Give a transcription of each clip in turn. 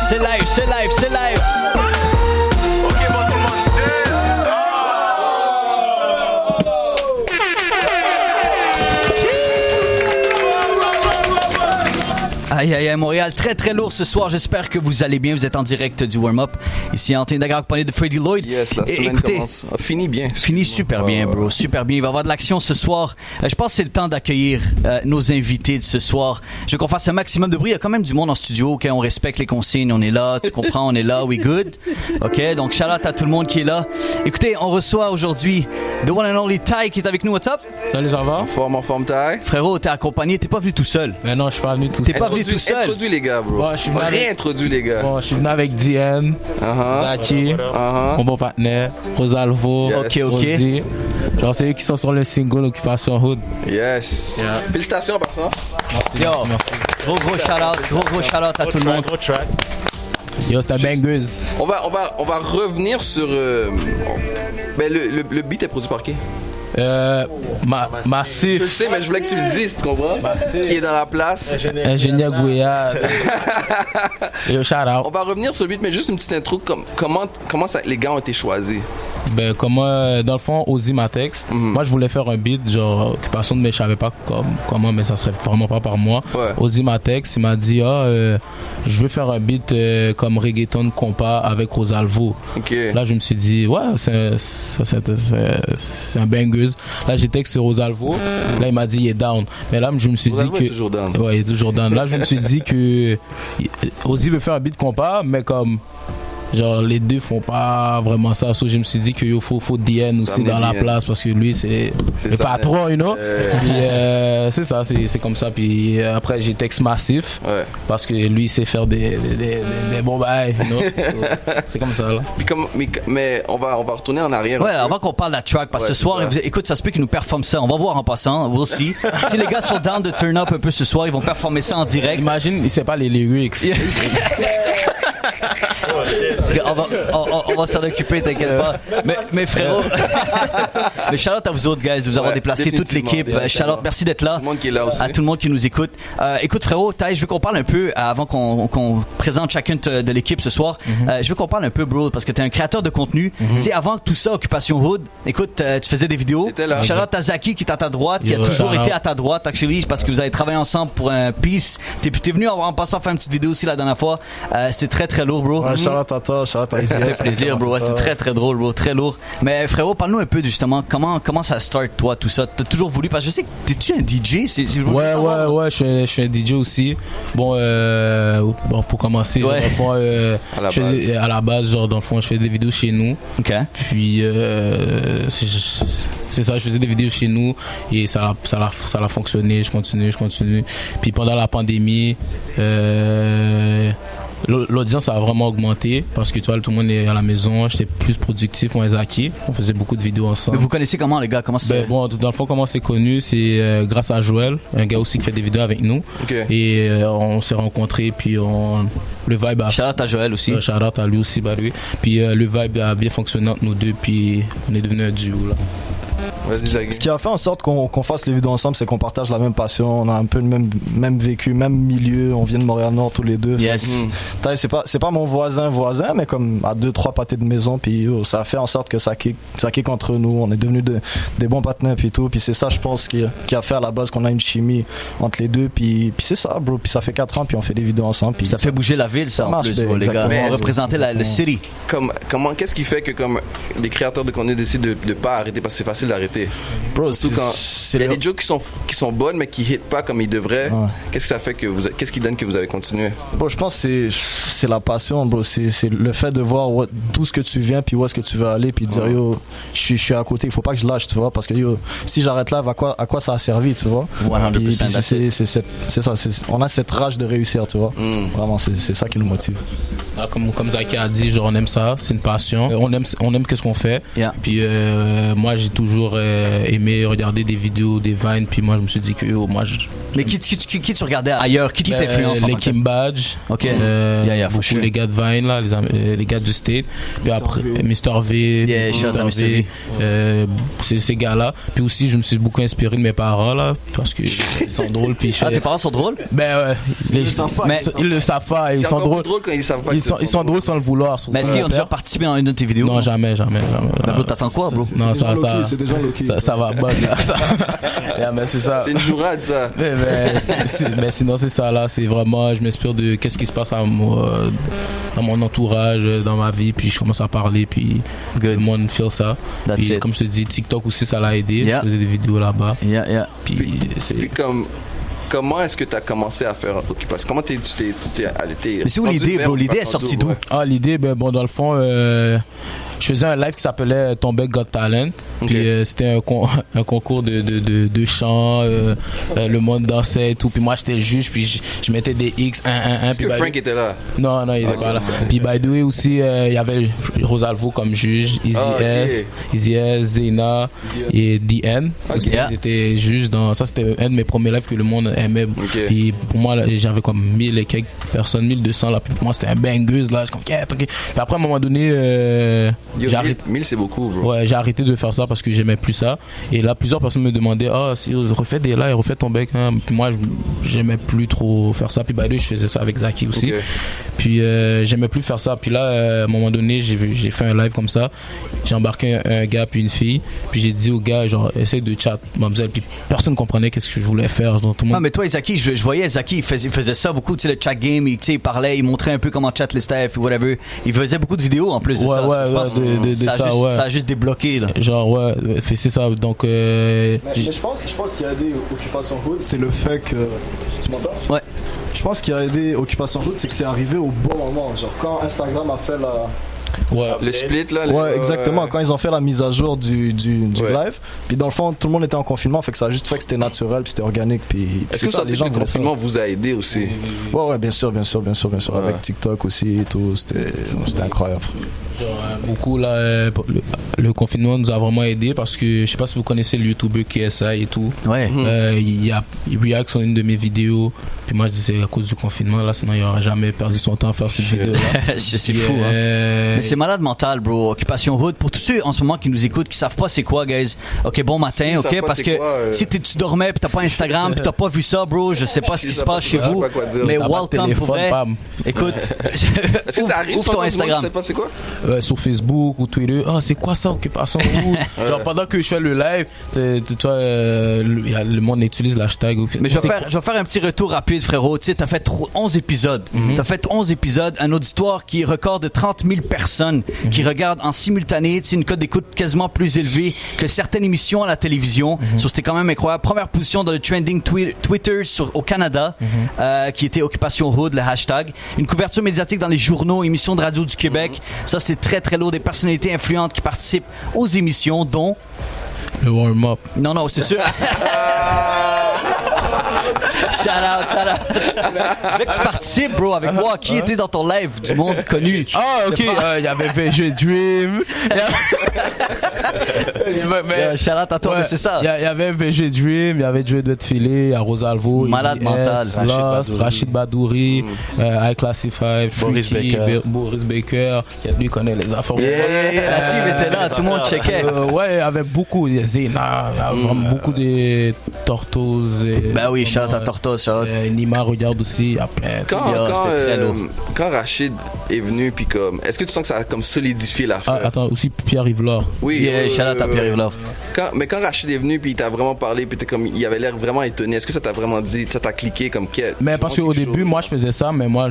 c'est live, c'est live, c'est live. Ok, bon, tout le monde. Aïe, aïe, aïe, Montréal, très très lourd ce soir. J'espère que vous allez bien. Vous êtes en direct du warm-up. Ici, Anthony Dagar, accompagné de Freddie Lloyd. Yes, la semaine écoutez, commence. Fini bien. Fini super bien, bro. Super bien. Il va y avoir de l'action ce soir. Je pense que c'est le temps d'accueillir nos invités de ce soir. Je veux qu'on fasse un maximum de bruit. Il y a quand même du monde en studio. OK, on respecte les consignes. On est là. Tu comprends? On est là. We good. OK, donc shout out à tout le monde qui est là. Écoutez, on reçoit aujourd'hui the one and only Ty qui est avec nous. What's up? Salut, ça va? En forme, taille. Frérot, t'es accompagné. T'es pas venu tout seul. Mais non, je suis pas venu tout T'es seul. pas venu tout seul. Introduis les gars, bro. Ouais, je suis venu avec- Réintroduis les gars. Bon, je suis venu avec Diane, Zaki, mon bon partenaire, Rosalvo, Yes. OK, OK. Rosie. Genre, c'est eux qui sont sur le single Occupation Hood. Yes. Yeah. Félicitations par ça. Merci, Yo. merci. Gros shout out à tout le monde. Yo, c'était bangeuse. On va revenir sur. Ben, le beat est produit par qui? Je Massif, le sais, mais je voulais que tu le dises, tu comprends? Qui est dans la place. ingénieur Gouya. Yo, shout On out. va revenir sur le beat, mais juste une petite intro. Comment ça, les gars ont été choisis? Ben, comment, dans le fond, Ozzy Matex. Moi, je voulais faire un beat, genre, Occupation, mais je savais pas comment, mais ça serait vraiment pas par moi. Ouais. Ozzy Matex, il m'a dit, je veux faire un beat comme reggaeton compas avec Rosalvo. Ok. Là, je me suis dit, ouais, c'est un bangeuse. Là, j'ai texté Rosalvo. Là, il m'a dit, il est down. Mais là, je me suis Rosalvo dit que. est toujours down. Ouais, il est toujours down. Là, je me suis dit que Ozzy veut faire un beat compas, mais comme. Genre, les deux font pas vraiment ça. So, je me suis dit qu'il faut DN aussi Amener dans la DN. place parce que lui, c'est le ça, patron, you know. Puis, c'est ça, c'est comme ça. Puis après, j'ai texte Massif Ouais. parce que lui, il sait faire des bons bails, you know. So, c'est comme ça, là. Puis mais on va retourner en arrière. Ouais, un peu. avant qu'on parle de la track, parce que Ouais, ce soir, c'est ça. écoute, ça se peut qu'ils nous performent ça. On va voir en passant, we'll see. Si les gars sont down de turn up un peu ce soir, ils vont performer ça en direct. Imagine, il sait pas les lyrics. Parce on va s'en occuper, t'inquiète pas. Mais frérot, mais shout out à vous autres, guys, de vous avoir Ouais, déplacé toute l'équipe. définitivement. Shout out, merci d'être là. Tout le monde qui est là aussi. À tout le monde qui nous écoute. Écoute, frérot, Ty, je veux qu'on parle un peu, avant qu'on présente chacune de l'équipe ce soir, je veux qu'on parle un peu, bro, parce que t'es un créateur de contenu. Tu sais, avant tout ça, Occupation Hood, écoute, tu faisais des vidéos. T'étais là. Shout out à Zaki qui est à ta droite, qui a Yo, toujours shout été out. à ta droite, actually, parce que vous avez travaillé ensemble pour un piece. T'es venu en passant faire une petite vidéo aussi la dernière fois. C'était très très lourd, bro. Ouais, Charlotte à toi, Charlotte à Ça fait plaisir, bro. Ouais, c'était très très drôle, bro. Très lourd. Mais frérot, parle-nous un peu justement comment ça start, toi, tout ça. T'as toujours voulu, parce que je sais que t'es-tu un DJ? Ouais, je suis un DJ aussi. Bon, pour commencer, genre, Ouais. dans le fond, la je fais à la base, genre, dans le fond, je fais des vidéos chez nous. OK. Puis, c'est ça, je faisais des vidéos chez nous et ça a fonctionné. Je continue. Puis pendant la pandémie, l'audience a vraiment augmenté parce que tu vois, tout le monde est à la maison. J'étais plus productif, moi et Zaki. On faisait beaucoup de vidéos ensemble. Mais vous connaissez comment, les gars? Comment ça? Ben, bon, dans le fond, comment c'est connu, c'est grâce à Joël, un gars aussi qui fait des vidéos avec nous. Ok. Et on s'est rencontrés, puis le vibe a... Shout out à Joël aussi. Shout out à lui aussi, bah lui. Puis le vibe a bien fonctionné entre nous deux, puis on est devenu un duo, là. Vas-y, Zaki. Ce qui a fait en sorte qu'on fasse les vidéos ensemble, c'est qu'on partage la même passion, on a un peu le même vécu, même milieu, on vient de Montréal-Nord tous les deux. Yes. Fait que, c'est pas mon voisin, mais comme à 2-3 pâtés de maison, puis ça a fait en sorte que ça kick entre nous, on est devenus des bons partenaires puis tout, puis c'est ça je pense qui a fait à la base qu'on a une chimie entre les deux, puis c'est ça, bro, puis ça fait 4 ans, puis on fait des vidéos ensemble, puis Ça fait bouger la ville, ça, en marche, plus, ben, bro, les gars. exactement. On représentait le city. Qu'est-ce qui fait que comme les créateurs de contenu décident de pas arrêter parce que c'est facile d'arrêter? Bro, Surtout quand c'est il y a le- des jokes qui sont bonnes mais qui hitent pas comme ils devraient. Ouais. Qu'est-ce que ça fait que qu'est-ce qui donne que vous avez continué? Bro, je pense que c'est la passion, bro. C'est le fait de voir d'où ce que tu viens, puis où est-ce que tu veux aller, puis de dire, yo, je suis à côté, il faut pas que je lâche, tu vois, parce que yo, si j'arrête là, à quoi ça a servi, tu vois? 100%, Puis that's it. c'est ça, on a cette rage de réussir, tu vois. Vraiment, c'est ça qui nous motive. Ah, comme Zaki a dit, genre, on aime ça, c'est une passion. On aime qu'est-ce qu'on fait. Yeah. Puis moi, j'ai toujours aimé regarder des vidéos, des Vines, puis moi je me suis dit que Mais qui tu regardais ailleurs? Qui t'influence? Les Kim Badge, OK. beaucoup les gars de Vine, là, les gars du State. Puis après, Mr. V, c'est ces gars-là. Puis aussi, je me suis beaucoup inspiré de mes parents, là, parce qu'ils sont drôles. Puis tes parents sont drôles? Ils le savent pas. Ils sont drôles. Ils savent pas. Ils sont drôles sans le vouloir. Mais est-ce qu'ils ont déjà participé dans une de tes vidéos? Non, jamais. Bro, t'attends quoi, bro? Non, c'est déjà low-key. Ça va bug, là. Mais c'est ça. C'est une jourade, ça. Mais sinon, c'est ça, là. C'est vraiment, je m'inspire de qu'est-ce qui se passe dans mon entourage, dans ma vie, puis je commence à parler, puis le monde feel ça. Puis comme je te dis, TikTok aussi, ça l'a aidé. Je faisais des vidéos là-bas. Puis comment est-ce que tu as commencé à faire Occupation? Comment tu t'es Mais c'est où l'idée, bro? L'idée est sortie d'où? L'idée, dans le fond, je faisais un live qui s'appelait Ton Bec Got Talent. Puis c'était un concours de chant, le monde dansait et tout. Puis moi j'étais juge, puis je mettais des X, 1. Est-ce que Frank était là? Non, il était pas là. Puis by the way aussi, il y avait Rosalvo comme juge, Easy S, Zena et DN. Aussi, ils étaient juges dans. Ça c'était un de mes premiers lives que le monde aimait. Puis pour moi, là, j'avais comme 1000 et quelques personnes, 1200 là. Puis pour moi c'était un bangeuse là. Je comme, Puis après à un moment donné, 1000 c'est beaucoup, bro. Ouais, j'ai arrêté de faire ça parce que j'aimais plus ça. Et là, plusieurs personnes me demandaient, si refais des lives, refais ton bec. Hein. Puis moi, j'aimais plus trop faire ça. Puis je faisais ça avec Zaki aussi. Puis j'aimais plus faire ça. Puis là, à un moment donné, j'ai fait un live comme ça. J'ai embarqué un gars puis une fille. Puis j'ai dit au gars, genre, essaye de chat, mademoiselle. Puis personne comprenait qu'est-ce que je voulais faire. Genre, tout le monde... mais toi, Zaki, je voyais Zaki, il faisait ça beaucoup, tu sais, le chat game. Il parlait, il montrait un peu comment chat les staff, puis whatever. Il faisait beaucoup de vidéos en plus de ça. Ça a juste débloqué, là. Genre, c'est ça. Donc, mais je pense qu'il a aidé Occupation Hood, c'est le fait que. Tu m'entends? Ouais. Je pense qu'il a aidé Occupation Hood, c'est que c'est arrivé au bon moment. Genre, quand Instagram a fait la. Le split là. Exactement. Quand ils ont fait la mise à jour du live, puis dans le fond tout le monde était en confinement, fait que ça a juste fait que c'était naturel, puis c'était organique, puis. Est-ce que ça, les gens, le confinement vous a aidé aussi? Ouais, bien sûr. Avec TikTok aussi et tout, c'était incroyable. Beaucoup là, le confinement nous a vraiment aidé parce que je sais pas si vous connaissez le YouTuber KSI et tout. Ouais. Il react sur une de mes vidéos. Puis moi je disais à cause du confinement là, sinon il aurait jamais perdu son temps à faire cette vidéo là. C'est fou. Mais c'est malade mental, bro. Occupation Hood. Pour tous ceux en ce moment qui nous écoutent, qui savent pas c'est quoi, guys. Ok, bon matin, ok, parce que si tu dormais puis t'as pas Instagram puis t'as pas vu ça, bro, je sais pas ce qui se passe chez vous. Mais welcome pour vrai. Écoute, est-ce que ça arrive sur ton Instagram? Tu sais pas c'est quoi? Sur Facebook ou Twitter, c'est quoi ça, Occupation Hood? Genre pendant que je fais le live, tu vois, le monde utilise l'hashtag. Mais je vais faire un petit retour rapide, frérot. Tu sais, t'as fait 11 épisodes. T'as fait 11 épisodes, un auditoire qui record de 30 000 personnes qui regardent en simultané, tu sais, une cote d'écoute quasiment plus élevée que certaines émissions à la télévision. So, c'était quand même incroyable. Première position dans le trending Twitter au Canada, qui était Occupation Hood, le hashtag. Une couverture médiatique dans les journaux, émissions de radio du Québec. Ça, c'était très très lourd. Des personnalités influentes qui participent aux émissions, dont le warm-up. Non, c'est sûr. Shout out. Là que tu participes, bro, avec moi. Qui était dans ton live du monde connu? Ok. Il y avait VG Dream. Shout out à toi, mais c'est ça. Il y avait VG Dream, il y avait Joey Duetfile, il y a Rosalvo, Malade mental. Rachid Badouri, iClassify, Boris Baker, lui connaît les affaires. La team était là, tout le monde checkait. Ouais, il y avait beaucoup, Zena, beaucoup de Tortoise. Ben oui, shout out à Tortoise. Nima regarde aussi après. Quand Rachid est venu, puis comme, est-ce que tu sens que ça a comme solidifié l'affaire? Attends, aussi Pierre-Yves Lard. Oui, shout out à Pierre-Yves Lard. Mais quand Rachid est venu, puis il t'a vraiment parlé, puis il avait l'air vraiment étonné, est-ce que ça t'a vraiment dit, ça t'a cliqué comme quête? Mais parce qu'au début, moi je faisais ça, mais moi,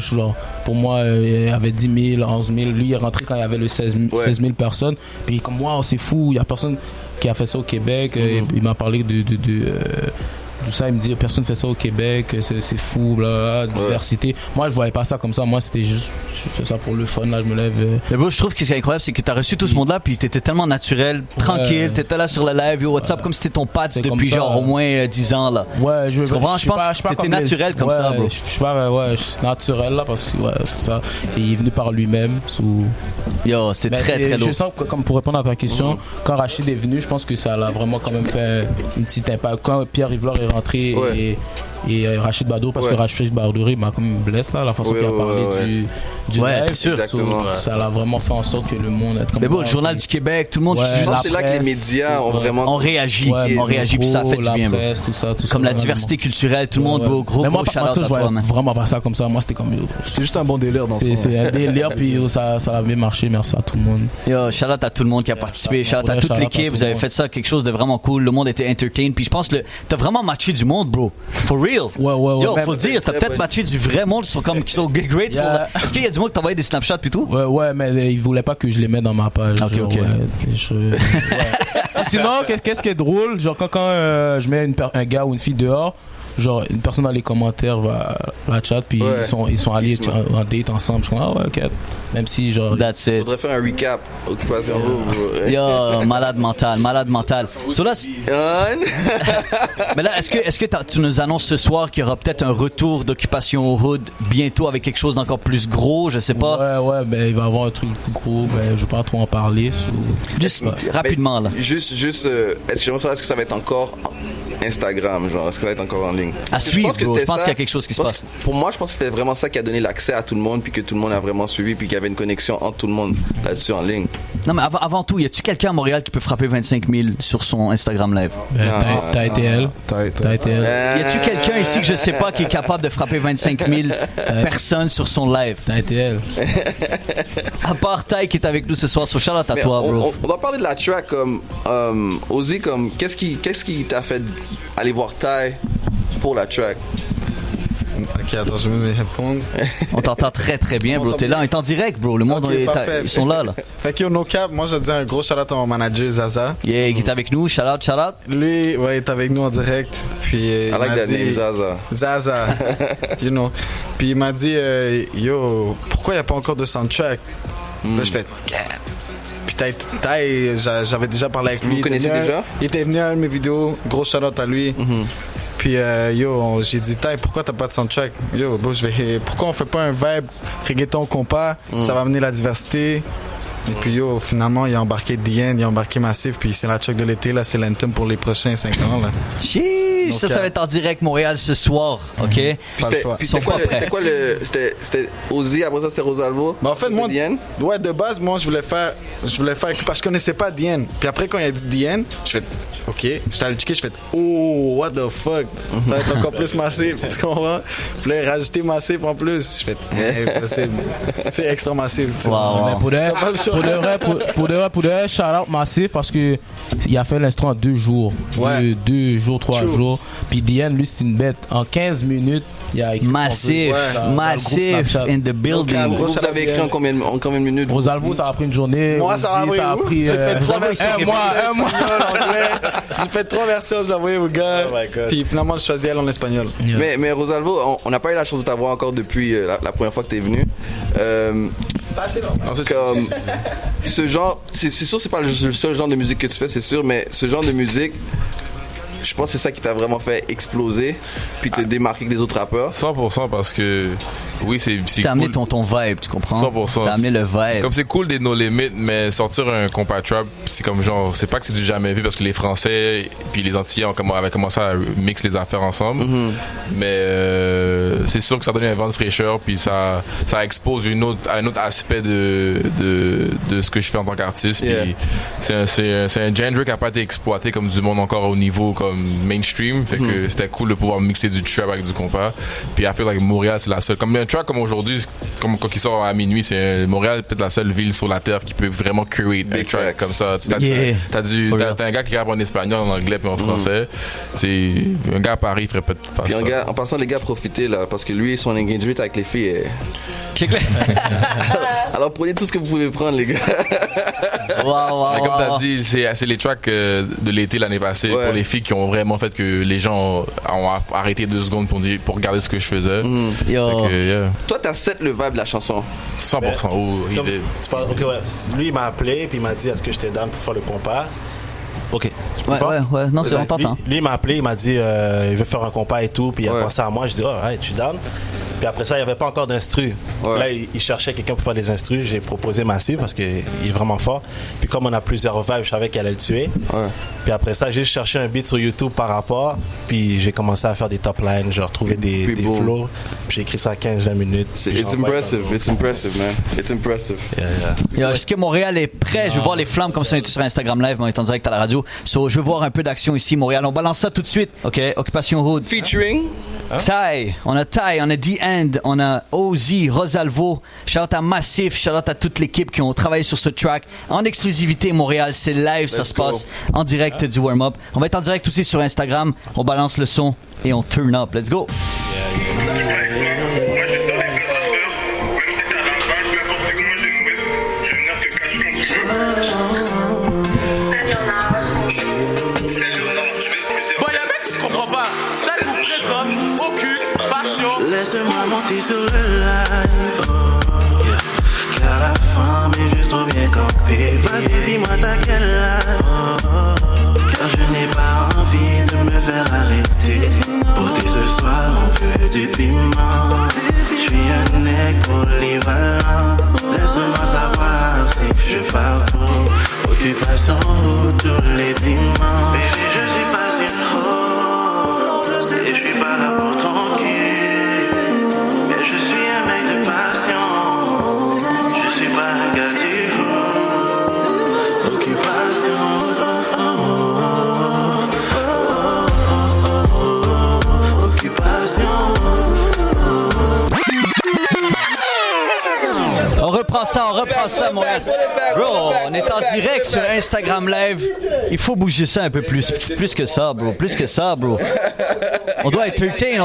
pour moi, il y avait 10 000, 11 000. Lui, il est rentré quand il y avait le 16 000 personnes. Puis comme moi, c'est fou, il y a personne qui a fait ça au Québec. Il m'a parlé tout ça. Il me dit personne fait ça au Québec, c'est fou, bla, diversité. Moi, je voyais pas ça comme ça. Moi, c'était juste, je fais ça pour le fun. Là, je me lève. Mais bon, je trouve que ce qui est incroyable, c'est que t'as reçu tout ce monde-là, puis t'étais tellement naturel, tranquille, t'étais là sur le live, yo, WhatsApp, comme si c'était ton pote depuis genre au moins 10 ans, là. Ouais, tu comprends? Je pense que t'étais naturel comme ça, bro. Je suis pas, je suis naturel là parce que c'est ça. Et il est venu par lui-même. Yo, c'était très lourd. Je sens que, comme pour répondre à ta question, quand Rachid est venu, je pense que ça l'a vraiment quand même fait une petite impact. Quand Pierre Rivlard est rentré et Rachid Badour, parce que Rachid Badour m'a comme blessé là, la façon qu'il a parlé du live, c'est sûr. Ça l'a vraiment fait en sorte que le monde est comme. Mais bon, le Journal du Québec, tout le monde. Je pense que c'est là que les médias ont vraiment. On réagit, puis ça fait du bien. Tout ça, comme la diversité culturelle, tout le monde, gros shout-out à toi, man. Vraiment pas ça comme ça. Moi, c'était comme. C'était juste un bon délire. C'est un délire, puis ça a bien marché. Merci à tout le monde. Yo, shout-out à tout le monde qui a participé, shout-out à toute l'équipe. Vous avez fait ça, quelque chose de vraiment cool. Le monde était entertained. Puis je pense que t'as vraiment matché du monde, bro. For real. Yo, faut le dire, t'as peut-être matché du vrai monde qui sont great. Est-ce qu'il y a du monde qui t'envoyait des Snapchats et tout? Ouais, mais ils voulaient pas que je les mette dans ma page. Ok. Sinon, qu'est-ce qui est drôle? Genre, quand je mets un gars ou une fille dehors, genre une personne dans les commentaires va chat, puis ils sont allés en date ensemble. Je suis comme, ok. Même si genre. That's it. Faudrait faire un recap. Occupation Hood. Yo, malade mental. So là, mais là, est-ce que tu nous annonces ce soir qu'il y aura peut-être un retour d'Occupation Hood bientôt avec quelque chose d'encore plus gros, je sais pas. Ouais, ben il va y avoir un truc gros, ben je vais pas trop en parler. Juste rapidement là. Juste, est-ce que ça va être encore Instagram, genre, est-ce que ça va être encore en ligne? À suivre, je pense qu'il y a quelque chose qui se passe. Pour moi, je pense que c'était vraiment ça qui a donné l'accès à tout le monde, puis que tout le monde a vraiment suivi, puis qu'il y avait une connexion entre tout le monde là-dessus en ligne. Non, mais avant tout, y a-tu quelqu'un à Montréal qui peut frapper 25 000 sur son Instagram Live? T'as été elle. Y a-tu quelqu'un ici que je sais pas qui est capable de frapper 25 000 personnes sur son live? T'as été elle. À part Tai qui est avec nous ce soir, so shout out à toi, bro. On doit parler de la track, comme Ozzy, comme qu'est-ce qui t'a fait aller voir Tai pour la track? Ok, attends, je mets mes headphones. On t'entend très très bien, bro. T'es là, on est en direct, bro. Le monde, ils sont là. Fait que no cap, moi je dis un gros shout out à mon manager Zaza. Yeah, qui est avec nous, shout out. Lui, ouais, il est avec nous en direct. Puis I like that name, Zaza. You know. Puis il m'a dit, yo, pourquoi il n'y a pas encore de soundtrack? Là, je fais, puis j'avais déjà parlé avec lui. Vous connaissez déjà? Il était venu à une de mes vidéos, gros shout out à lui. Puis j'ai dit pourquoi t'as pas de soundtrack? Yo, bro, pourquoi on fait pas un vibe reggaeton compas? Ça va amener la diversité. Et puis finalement il a embarqué DN, il a embarqué Massif, puis c'est la track de l'été là, c'est l'anthem pour les prochains 5 ans là. Chiche, ça va être en direct Montréal ce soir, ok? C'était Ozzy, après ça c'était Rosalvo. En fait moi, de base moi je voulais faire parce que je connaissais pas DN. Puis après quand il a dit DN, je fais ok, j'étais allé checker, je fais oh what the fuck, ça va être encore plus Massif, tu comprends? Puis là rajouter Massif en plus, je fais c'est extra Massif. Wow. Mais pour de vrai, shout out Massif parce que il a fait l'instru en 2 jours. 2 jours, 3 jours. Puis Diane, lui, c'est une bête. En 15 minutes, il a écrit Massif in the building. Vous avez écrit en combien de minutes? Rosalvo, ça a pris une journée. Moi, ça a pris. J'ai fait 3 versions. Un mois. J'ai fait 3 versions, j'ai envoyé au gars. Puis finalement, je choisis elle en espagnol. Mais Rosalvo, on n'a pas eu la chance de t'avoir encore depuis la première fois que t'es venu. Comme ce genre, c'est sûr c'est pas le seul genre de musique que tu fais, c'est sûr, mais ce genre de musique, je pense que c'est ça qui t'a vraiment fait exploser puis te démarquer des autres rappeurs. 100% parce que oui, c'est t'as cool. amené ton vibe, tu comprends? 100%. T'as amené le vibe. Comme c'est cool des No Limit, mais sortir un compas trap, c'est comme genre, c'est pas que c'est du jamais vu parce que les Français puis les Antillais avaient commencé à mixer les affaires ensemble. Mais c'est sûr que ça donne un vent de fraîcheur puis ça expose un autre aspect de ce que je fais en tant qu'artiste. Puis c'est un genre qui a pas été exploité comme du monde encore au niveau comme mainstream, fait que c'était cool de pouvoir mixer du trap avec du compas. Puis I feel like Montréal c'est la seule, comme un track comme aujourd'hui, comme quand il sort à minuit, Montréal est peut-être la seule ville sur la terre qui peut vraiment curate un track comme ça. T'as un gars qui rappe en espagnol, en anglais puis en français. C'est un gars à Paris ferait peut-être faire ça. Puis en passant les gars, profitez là parce que lui son engagement avec les filles C'est clair. Alors prenez tout ce que vous pouvez prendre les gars. Wow. Comme t'as dit, c'est les tracks de l'été l'année passée pour les filles qui ont ont vraiment fait que les gens ont arrêté 2 secondes pour regarder ce que je faisais. Yo. Fait que, yeah. Toi, t'as set le vibe de la chanson. 100%. Oh, il est- Ok, ouais. Lui, il m'a appelé puis il m'a dit est-ce que j'étais down pour faire le compas. Ok. Je peux Ouais, faire? ouais. Non, c'est on t'entend. Lui, il m'a appelé, il m'a dit il veut faire un compas et tout, puis il a Ouais. pensé à moi. Je dis ouais, je suis down. Puis après ça, il n'y avait pas encore d'instru. Ouais. Là, il cherchait quelqu'un pour faire des instrus. J'ai proposé Massive parce qu'il est vraiment fort. Puis comme on a plusieurs vibes, je savais qu'elle allait le tuer. Ouais. Puis après ça, j'ai cherché un beat sur YouTube par rapport. Puis j'ai commencé à faire des top lines, genre trouver des Puis boom. flows. Puis j'ai écrit ça à 20 minutes. Puis It's j'envoie impressive. dans le- It's impressive, man. It's impressive. Yo, est-ce que Montréal est prêt? Je veux voir les flammes comme ça on est sur Instagram Live, mais on est en direct à la radio. So, je veux voir un peu d'action ici, Montréal. On balance ça tout de suite. OK, Occupation Hood. Featuring. Ty, on a The End, on a Ozzy, Rosalvo, shout out à Massif, shout out à toute l'équipe qui ont travaillé sur ce track en exclusivité Montréal, c'est live, ça Let's se go. passe en direct du warm-up. On va être en direct aussi sur Instagram, on balance le son et on turn up. Let's go. Bon, y'a un mec que je comprends pas. Là, il vous présente aucune passion. Laisse-moi monter sur le live. Yeah. Car la femme est juste trop bien campée. Vas-y, dis-moi t'as quel âge. Car je n'ai pas envie de me faire arrêter. Pour tes ce soir, on veut du piment. Je suis un mec polyvalent. Laisse-moi savoir si je pars trop. Occupation tous les dimanches. Baby, je suis pas une hoe. Et je suis pas là pour ton cul. Mais je suis un mec de passion. Je suis pas un gars du haut. Occupation. Occupation. On reprend ça, Montréal. Bro, on est en direct sur Instagram Live. Il faut bouger ça un peu plus. Plus que ça, bro. On doit être 13.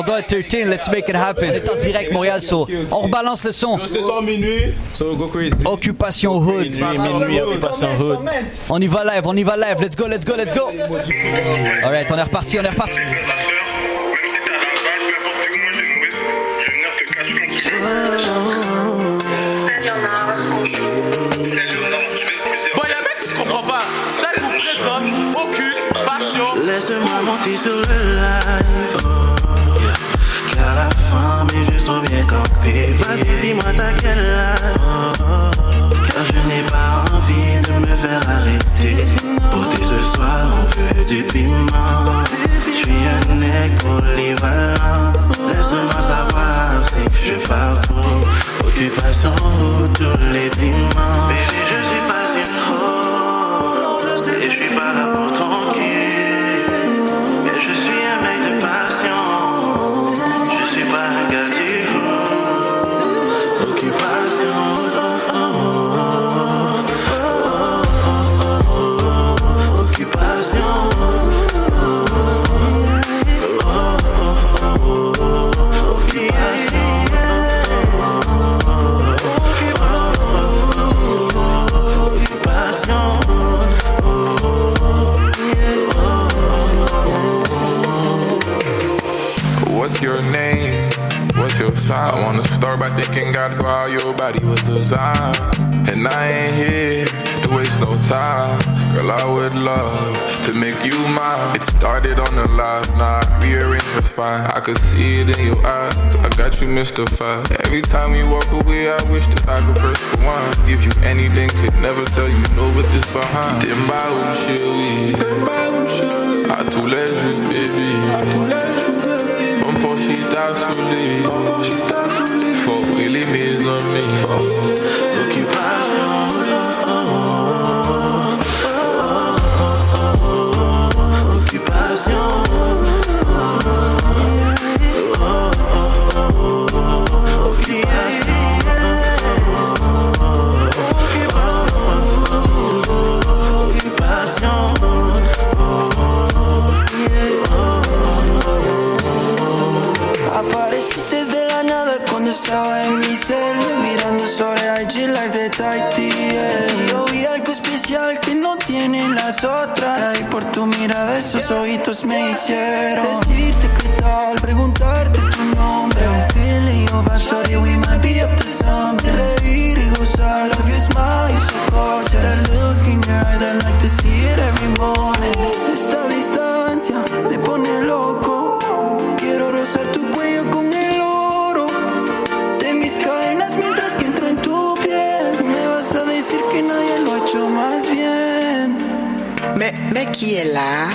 Let's make it happen. On est en direct, Montréal. So, on rebalance le son. C'est son minuit. So, go crazy. Occupation Hood. Minuit, Occupation Hood. On y va live. Let's go. Alright, on est reparti. Bon, y'a un mec que je comprends pas. Là, il vous présente aucune passion. Laisse-moi monter sur le live. Yeah. Car la femme est juste trop bien campée. Vas-y, dis-moi t'as quel âge. Car je n'ai pas envie de me faire arrêter. Pour tes ce soir, on veut du piment. Je suis un mec polyvalent. Laisse-moi savoir si je pars trop. Occupation tous les dimanches. Baby, je suis pas une hoe. Et je suis pas là pour ton cul. Mais je suis un mec de passion. Je suis pas un gars du haut. Occupation. Occupation. What's your name? What's your sign? I wanna start by thanking God for how your body was designed. And I ain't here to waste no time. Girl, I would love to make you mine. It started on the live, now I rearrange your spine. I could see it in your eyes, I got you mystified. Every time you walk away, I wish that I could press rewind. Give you anything, could never tell you no with this behind. Dimba ou chérie, à tous les jours, baby. Comme faut si t'as saoulé, faut brûler mes amis. Occupation. Occupation. Apareciste de la nada cuando estaba en mi cel, mirando sobre IG Live de Tahiti. Y yo vi algo especial que no tiene la las otras. Caí por tu mirada, esos ojitos me hicieron decirte qué tal, preguntarte tu nombre. I'm feeling your vibe, sorry, we might be up to something. Reír y gozar, love your smile, you're so gorgeous. That look in your eyes, I like to see it every morning. Esta distancia me pone loco. Quiero rozar tu cuello con el oro de mis cadenas mientras que entro en tu piel. Me vas a decir que nadie lo ha hecho más bien. Mais qui est là?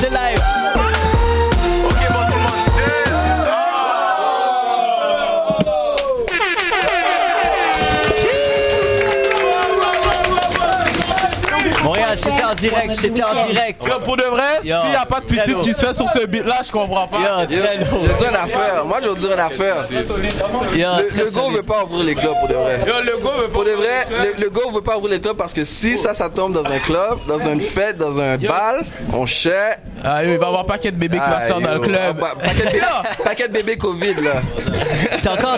C'est live. Ok, bon, tout le monde. Montréal, c'était en direct. Yo, pour de vrai, s'il n'y a pas de petite qui se fait sur ce beat-là, je comprends pas. Je vais dire une affaire. Moi, je vais dire une affaire. Le go veut pas ouvrir les clubs pour de vrai. Le go veut Pour de vrai, le go veut pas ouvrir les clubs parce que si ça tombe dans un club, dans une fête, dans un bal, on chait. Ah, il va y avoir un paquet de bébés qui va se faire dans le club. Paquet de bébés Covid, là. T'es encore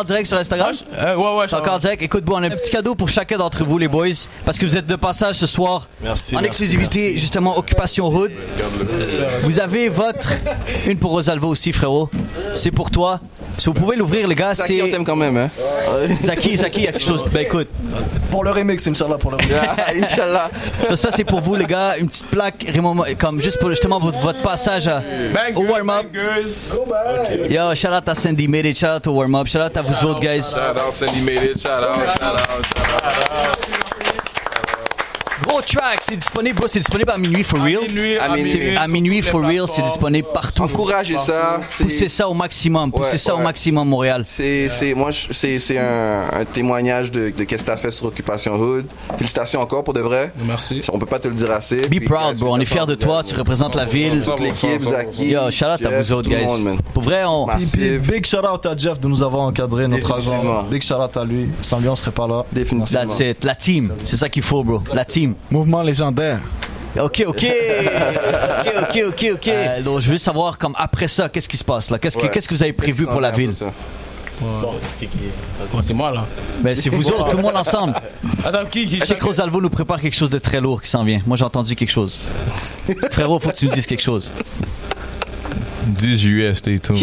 en direct sur Instagram? Ouais. T'es encore en direct. Écoute, bon, on a un petit cadeau pour chacun d'entre vous, les boys, parce que vous êtes de passage ce soir. Merci. En exclusivité, justement, Occupation Hood. Vous avez votre... Une pour Rosalvo aussi, frérot. C'est pour toi. Si vous pouvez l'ouvrir, les gars, Zaki, on t'aime quand même, hein. Zaki, il y a quelque chose. Ben écoute. Pour le remix, Inch'Allah, pour le remix. Inch'Allah. Ça, c'est pour vous, les gars. Une petite plaque, comme juste pour justement votre passage au warm-up. Yo, shout out à Sandy Made It, shout out au warm-up, shout out à vous autres, guys. Shout out Sandy Made It, shout out. Gros track, c'est disponible, bro, c'est disponible à minuit for real. À minuit for real, c'est disponible partout. Encouragez ça. Poussez ça au maximum, Montréal. C'est un témoignage de qu'est-ce que t'as fait sur Occupation Hood. Félicitations encore pour de vrai. Merci. On peut pas te le dire assez. Be proud, bro. On est fiers de toi. Tu représentes la ville. Toute l'équipe, Zaki. Yo, shout out à vous autres, guys. Pour vrai, Puis big shout out à Jeff de nous avoir encadré, notre agent. Big shout out à lui. Sans lui, on serait pas là. Définitivement. That's it. La team. C'est ça qu'il faut, bro. La team. Mouvement légendaire. Ok. Donc, je veux savoir, comme après ça, qu'est-ce qui se passe là? Qu'est-ce que vous avez prévu pour la ville? C'est moi là. Ben, c'est vous autres, tout le monde ensemble. Attends, qui Je sais que Rosalvo nous prépare quelque chose de très lourd qui s'en vient. Moi, j'ai entendu quelque chose. Frérot, faut que tu nous dises quelque chose. 10 juillet, stay tuned.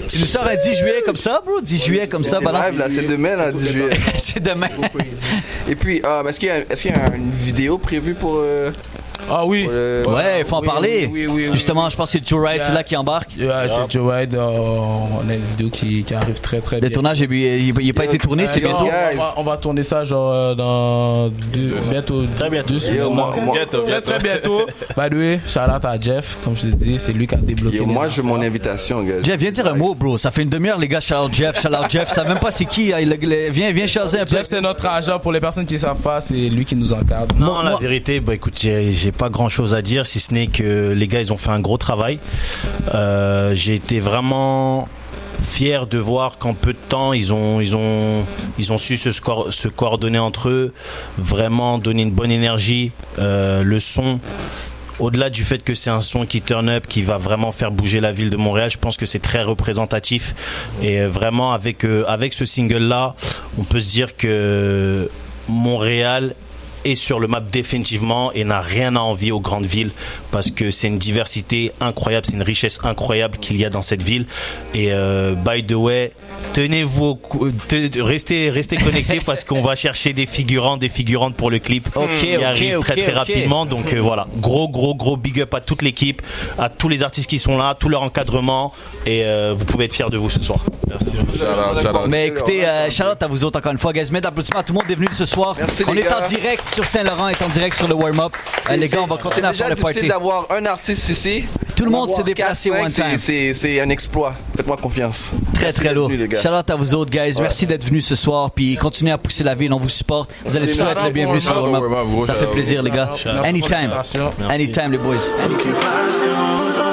Tu nous sors un 10 juillet comme ça, bro? 10 juillet comme ça, balance. Live, là, c'est demain, là, 10 juillet. C'est demain. Et puis, est-ce qu'il y a une vidéo prévue pour... Ah oui. Ouais, il faut en parler. Oui. Justement, je pense que c'est Joe Ride, c'est là qui embarque. C'est Joe Ride. On a une vidéo qui arrive très bien. Le tournage, il n'a pas été tourné, c'est bientôt. On va tourner ça genre dans bientôt. Très bientôt. Très bientôt. By the way, shout out à Jeff, comme je te dis, c'est lui qui a débloqué. Moi, je veux mon invitation, gars. Jeff, viens dire un mot, bro. Ça fait une demi-heure, les gars. Shout out Jeff. Je sais même pas c'est qui. Viens chaser un peu. Jeff, c'est notre agent. Pour les personnes qui ne savent pas, c'est lui qui nous encadre. Non, la vérité, bah écoute, j'ai pas grand chose à dire, si ce n'est que les gars, ils ont fait un gros travail. J'ai été vraiment fier de voir qu'en peu de temps ils ont su se coordonner entre eux, vraiment donner une bonne énergie. Le son, au-delà du fait que c'est un son qui turn up, qui va vraiment faire bouger la ville de Montréal, je pense que c'est très représentatif. Et vraiment avec ce single là, on peut se dire que Montréal est sur le map définitivement et n'a rien à envier aux grandes villes parce que c'est une diversité incroyable, c'est une richesse incroyable qu'il y a dans cette ville. Et by the way, tenez-vous, restez connectés parce qu'on va chercher des figurants, des figurantes pour le clip qui arrive très rapidement. Donc voilà, gros big up à toute l'équipe, à tous les artistes qui sont là, tout leur encadrement et vous pouvez être fiers de vous ce soir. Merci. Mais écoutez, shout-out à vous autres encore une fois, guys. Mets d'applaudissements à tout le monde est venu ce soir. Merci, on les est gars. en direct sur Saint-Laurent, est en direct sur le warm-up. Les gars, on va continuer à faire le C'est déjà difficile party. d'avoir un artiste ici. Tout le monde s'est déplacé 4, one 5, time. c'est un exploit. Faites-moi confiance. Très lourd. Bienvenue, les gars. Shout out à vous autres, guys. Merci d'être venus ce soir. Puis continuez à pousser la ville. On vous supporte. Vous allez toujours être les bienvenus sur le warm-up. Ça fait plaisir, les gars. Anytime, les boys. Occupation.